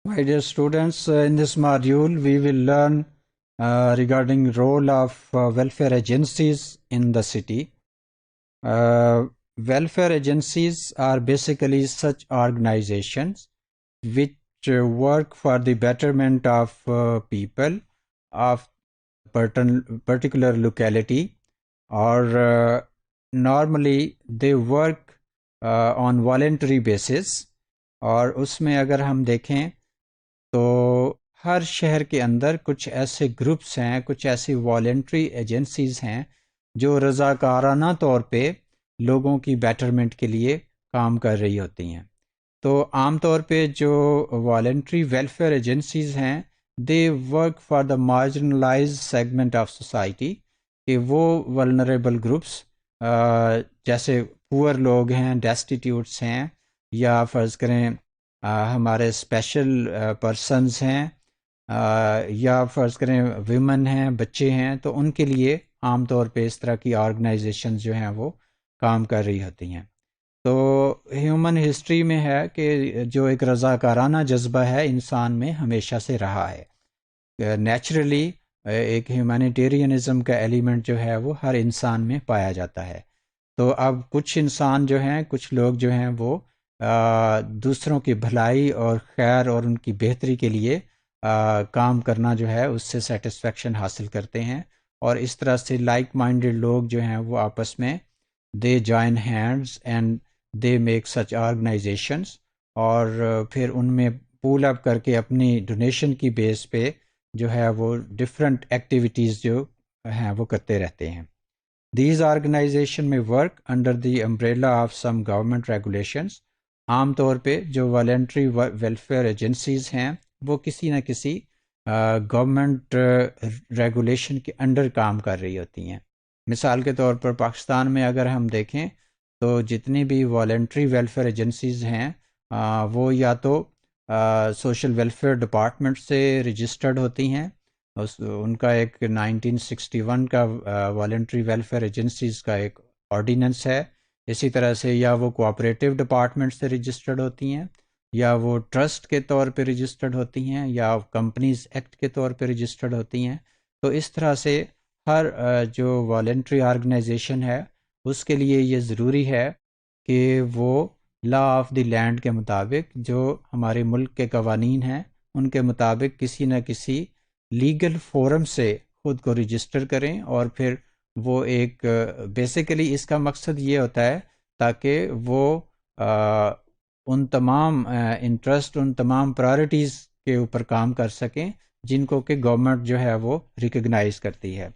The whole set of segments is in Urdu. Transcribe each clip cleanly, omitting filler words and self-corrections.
My dear students, in this module we will learn regarding role of welfare agencies in the city. Uh, Welfare agencies are basically such organizations which work for the betterment of people of particular locality, or normally they work on voluntary basis. اور اس میں اگر ہم دیکھیں تو ہر شہر کے اندر کچھ ایسے گروپس ہیں، کچھ ایسی والنٹری ایجنسیز ہیں جو رضاکارانہ طور پہ لوگوں کی بیٹرمنٹ کے لیے کام کر رہی ہوتی ہیں. تو عام طور پہ جو والنٹری ویلفیئر ایجنسیز ہیں they work for the marginalise segment of society, کہ وہ ولنریبل گروپس جیسے پور لوگ ہیں، ڈیسٹیٹیوٹس ہیں، یا فرض کریں ہمارے اسپیشل پرسنز ہیں، یا فرض کریں ویمن ہیں، بچے ہیں، تو ان کے لیے عام طور پہ اس طرح کی آرگنائزیشنز جو ہیں وہ کام کر رہی ہوتی ہیں. تو ہیومن ہسٹری میں ہے کہ جو ایک رضاکارانہ جذبہ ہے انسان میں ہمیشہ سے رہا ہے. نیچرلی ایک ہیومینیٹیرینزم کا ایلیمنٹ جو ہے وہ ہر انسان میں پایا جاتا ہے. تو اب کچھ انسان جو ہیں، کچھ لوگ جو ہیں وہ دوسروں کی بھلائی اور خیر اور ان کی بہتری کے لیے کام کرنا جو ہے اس سے سیٹسفیکشن حاصل کرتے ہیں، اور اس طرح سے لائک مائنڈڈ لوگ جو ہیں وہ آپس میں they join hands and they make such organisations, اور پھر ان میں پول اپ کر کے اپنی ڈونیشن کی بیس پہ جو ہے وہ ڈفرینٹ ایکٹیویٹیز جو ہیں وہ کرتے رہتے ہیں. دیز آرگنائزیشن میں work under the umbrella of some government regulations. عام طور پہ جو والنٹری ویلفیئر ایجنسیز ہیں وہ کسی نہ کسی گورنمنٹ ریگولیشن کے انڈر کام کر رہی ہوتی ہیں. مثال کے طور پر پاکستان میں اگر ہم دیکھیں تو جتنی بھی والنٹری ویلفیئر ایجنسیز ہیں وہ یا تو سوشل ویلفیئر ڈپارٹمنٹ سے رجسٹرڈ ہوتی ہیں، ان کا ایک 1961 کا والنٹری ویلفیئر ایجنسیز کا ایک آرڈیننس ہے. اسی طرح سے یا وہ کوآپریٹیو ڈپارٹمنٹ سے رجسٹرڈ ہوتی ہیں، یا وہ ٹرسٹ کے طور پہ رجسٹرڈ ہوتی ہیں، یا کمپنیز ایکٹ کے طور پہ رجسٹرڈ ہوتی ہیں. تو اس طرح سے ہر جو والنٹری آرگنائزیشن ہے اس کے لیے یہ ضروری ہے کہ وہ لا آف دی لینڈ کے مطابق، جو ہمارے ملک کے قوانین ہیں ان کے مطابق کسی نہ کسی لیگل فورم سے خود کو رجسٹر کریں، اور پھر وہ ایک بیسیکلی اس کا مقصد یہ ہوتا ہے تاکہ وہ ان تمام انٹرسٹ، ان تمام پرائرٹیز کے اوپر کام کر سکیں جن کو کہ گورنمنٹ جو ہے وہ ریکگنائز کرتی ہے.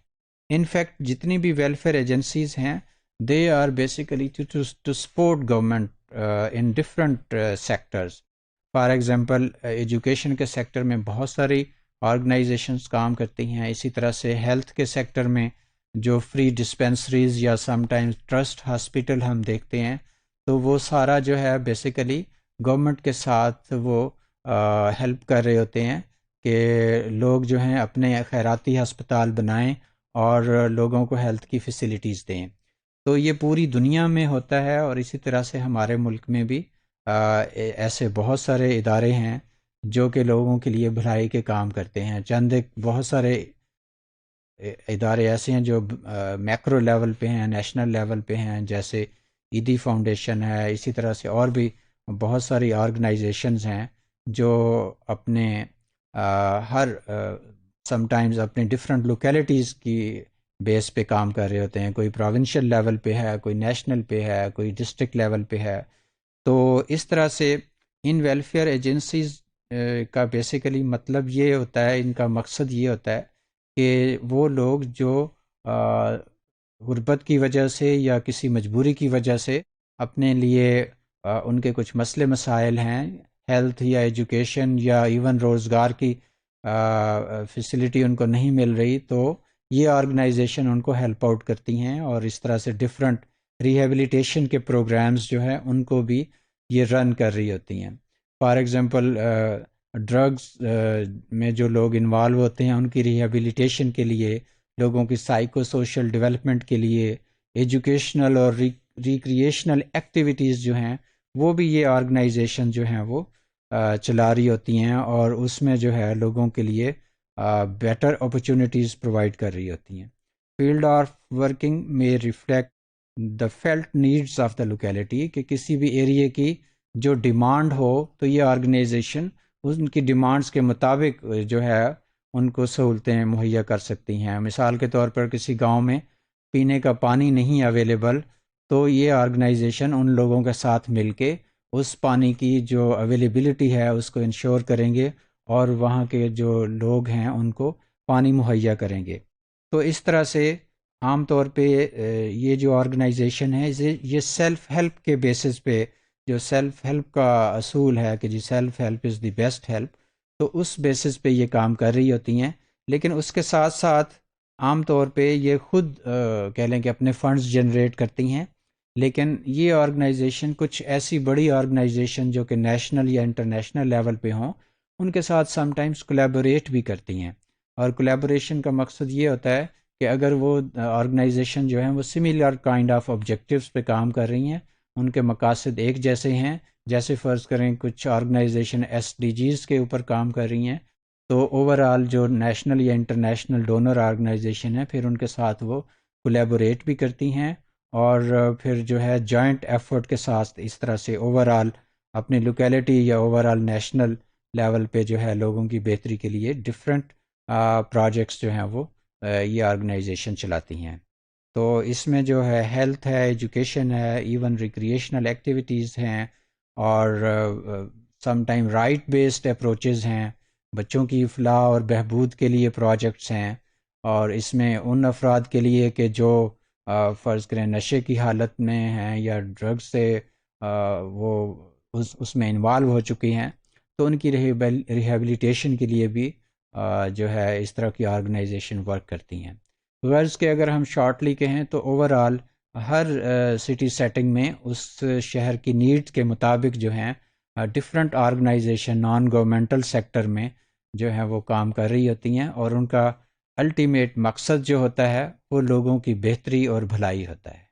ان فیکٹ جتنی بھی ویلفیئر ایجنسیز ہیں they are basically to support government in different sectors. For example education کے سیکٹر میں بہت ساری آرگنائزیشنز کام کرتی ہیں. اسی طرح سے ہیلتھ کے سیکٹر میں جو فری ڈسپینسریز یا سم ٹائمز ٹرسٹ ہاسپٹل ہم دیکھتے ہیں، تو وہ سارا جو ہے بیسیکلی گورنمنٹ کے ساتھ وہ ہیلپ کر رہے ہوتے ہیں کہ لوگ جو ہیں اپنے خیراتی ہسپتال بنائیں اور لوگوں کو ہیلتھ کی فیسلٹیز دیں. تو یہ پوری دنیا میں ہوتا ہے، اور اسی طرح سے ہمارے ملک میں بھی ایسے بہت سارے ادارے ہیں جو کہ لوگوں کے لیے بھلائی کے کام کرتے ہیں. چند ایک بہت سارے ادارے ایسے ہیں جو میکرو لیول پہ ہیں، نیشنل لیول پہ ہیں، جیسے ایدی فاؤنڈیشن ہے. اسی طرح سے اور بھی بہت ساری آرگنائزیشنز ہیں جو اپنے ہر سم ٹائمز اپنے ڈفرینٹ لوکیلٹیز کی بیس پہ کام کر رہے ہوتے ہیں. کوئی پروونشل لیول پہ ہے، کوئی نیشنل پہ ہے، کوئی ڈسٹرکٹ لیول پہ ہے. تو اس طرح سے ان ویلفیئر ایجنسیز کا بیسیکلی مطلب یہ ہوتا ہے، ان کا مقصد یہ ہوتا ہے کہ وہ لوگ جو غربت کی وجہ سے یا کسی مجبوری کی وجہ سے اپنے لیے ان کے کچھ مسئلے مسائل ہیں، ہیلتھ یا ایجوکیشن یا ایون روزگار کی فیسلٹی ان کو نہیں مل رہی، تو یہ آرگنائزیشن ان کو ہیلپ آؤٹ کرتی ہیں، اور اس طرح سے ڈفرینٹ ریہیبلیٹیشن کے پروگرامز جو ہیں ان کو بھی یہ رن کر رہی ہوتی ہیں. فار ایگزامپل ڈرگز میں جو لوگ انوالو ہوتے ہیں ان کی ریہیبلیٹیشن کے لیے، لوگوں کی سائیکو سوشل ڈیولپمنٹ کے لیے، ایجوکیشنل اور ریکریشنل ایکٹیویٹیز جو ہیں وہ بھی یہ آرگنائزیشن جو ہیں وہ چلا رہی ہوتی ہیں اور اس میں جو ہے لوگوں کے لیے بیٹر اپرچونیٹیز پرووائڈ کر رہی ہوتی ہیں. فیلڈ آف ورکنگ میں reflect the felt needs of the locality, کہ کسی بھی ایریے کی جو ڈیمانڈ ہو تو یہ آرگنائزیشن ان کی ڈیمانڈز کے مطابق جو ہے ان کو سہولتیں مہیا کر سکتی ہیں. مثال کے طور پر کسی گاؤں میں پینے کا پانی نہیں اویلیبل، تو یہ آرگنائزیشن ان لوگوں کے ساتھ مل کے اس پانی کی جو اویلیبلٹی ہے اس کو انشور کریں گے اور وہاں کے جو لوگ ہیں ان کو پانی مہیا کریں گے. تو اس طرح سے عام طور پہ یہ جو آرگنائزیشن ہے یہ سیلف ہیلپ کے بیسس پہ، جو سیلف ہیلپ کا اصول ہے کہ جی self help is the best help, تو اس بیسس پہ یہ کام کر رہی ہوتی ہیں. لیکن اس کے ساتھ ساتھ عام طور پہ یہ خود کہہ لیں کہ اپنے فنڈز جنریٹ کرتی ہیں. لیکن یہ آرگنائزیشن کچھ ایسی بڑی آرگنائزیشن جو کہ نیشنل یا انٹرنیشنل لیول پہ ہوں ان کے ساتھ سم ٹائمز کولیبوریٹ بھی کرتی ہیں. اور کولیبوریشن کا مقصد یہ ہوتا ہے کہ اگر وہ آرگنائزیشن جو ہیں وہ سملر کائنڈ آف آبجیکٹیوز پہ کام کر رہی ہیں، ان کے مقاصد ایک جیسے ہیں، جیسے فرض کریں کچھ آرگنائزیشن SDGs کے اوپر کام کر رہی ہیں، تو اوور آل جو نیشنل یا انٹرنیشنل ڈونر آرگنائزیشن ہے پھر ان کے ساتھ وہ کولیبوریٹ بھی کرتی ہیں اور پھر جو ہے جوائنٹ ایفرٹ کے ساتھ اس طرح سے اوور آل اپنی لوکیلٹی یا اوور آل نیشنل لیول پہ جو ہے لوگوں کی بہتری کے لیے ڈفرینٹ پروجیکٹس جو ہیں وہ یہ آرگنائزیشن چلاتی ہیں. تو اس میں جو ہے ہیلتھ ہے، ایجوکیشن ہے، ایون ریکریشنل ایکٹیویٹیز ہیں، اور some time right based approaches ہیں، بچوں کی فلاح اور بہبود کے لیے پروجیکٹس ہیں. اور اس میں ان افراد کے لیے کہ جو فرض کریں نشے کی حالت میں ہیں یا ڈرگ سے وہ اس میں انوالو ہو چکی ہیں، تو ان کی ریہیبلیٹیشن کے لیے بھی جو ہے اس طرح کی آرگنائزیشن ورک کرتی ہیں. غرض کہ اگر ہم شارٹلی کہیں تو اوور آل ہر سٹی سیٹنگ میں اس شہر کی نیڈز کے مطابق جو ہیں different organization non governmental sector میں جو ہیں وہ کام کر رہی ہوتی ہیں، اور ان کا الٹیمیٹ مقصد جو ہوتا ہے وہ لوگوں کی بہتری اور بھلائی ہوتا ہے.